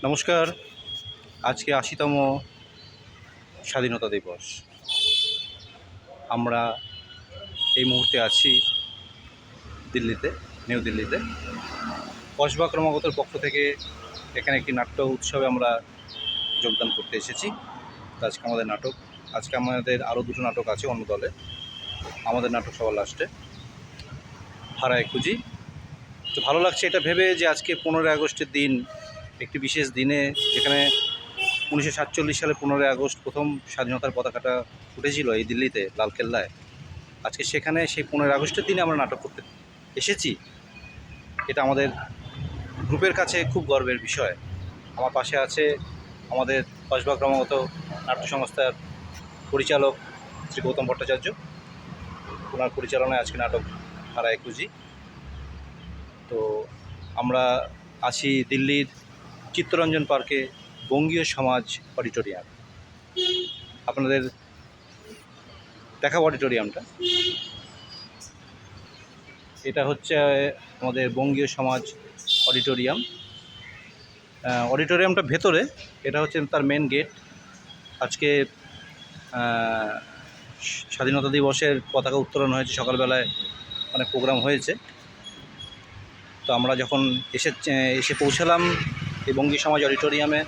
নমস্কার। আজকে ৮০তম স্বাধীনতা দিবস। আমরা এই মুহূর্তে আছি দিল্লিতে, নিউ দিল্লিতে। কসবা ক্রমাগতর পক্ষ থেকে এখানে একটি নাট্য উৎসবে আমরা যোগদান করতে এসেছি। আজকে আমাদের আরও দুটো নাটক আছে অন্য দলে। আমাদের নাটক সবার লাস্টে, হারায় খুঁজি। তো ভালো লাগছে এটা ভেবে যে আজকে 15ই আগস্টের দিন, একটি বিশেষ দিনে, যেখানে 1947 সালে 15ই আগস্ট প্রথম স্বাধীনতার পতাকাটা উঠেছিল এই দিল্লিতে, লালকেল্লায়। আজকে সেখানে সেই 15ই আগস্টের দিনে আমরা নাটক করতে এসেছি। এটা আমাদের গ্রুপের কাছে খুব গর্বের বিষয়। আমার পাশে আছে আমাদের কসবা ক্রমাগত নাট্য সংস্থার পরিচালক শ্রী গৌতম ভট্টাচার্য। ওনার পরিচালনায় আজকে নাটক হারায় খুঁজি। তো আমরা আছি দিল্লির চিত্তরঞ্জন পার্কে, বঙ্গীয় সমাজ অডিটোরিয়াম। আপনাদের দেখাবো অডিটোরিয়ামটা। এটা হচ্ছে আমাদের বঙ্গীয় সমাজ অডিটোরিয়াম। অডিটোরিয়ামটা ভেতরে, এটা হচ্ছে তার মেন গেট। আজকে স্বাধীনতা দিবসের পতাকা উত্তোলন হয়েছে, সকালবেলায় অনেক প্রোগ্রাম হয়েছে। তো আমরা যখন এসে পৌঁছালাম এই বঙ্গীয় সমাজ অডিটোরিয়ামে,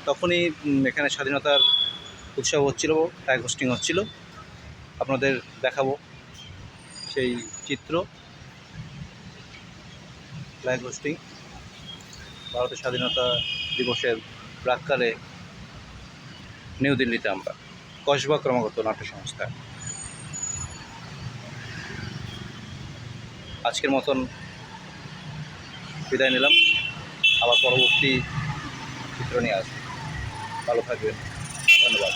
তখনই এখানে স্বাধীনতার উৎসব হচ্ছিল, ফ্ল্যাগ হোস্টিং হচ্ছিল। আপনাদের দেখাবো সেই চিত্র। ফ্ল্যাগ হোস্টিং ভারতের স্বাধীনতা দিবসের প্রাক্কালে নিউ দিল্লিতে আমরা কসবা ক্রমাগত নাট্য সংস্থা। আজকের মতন বিদায় নিলাম, আবার পরবর্তী চিত্র নিয়ে আসবো। ভালো থাকবেন, ধন্যবাদ।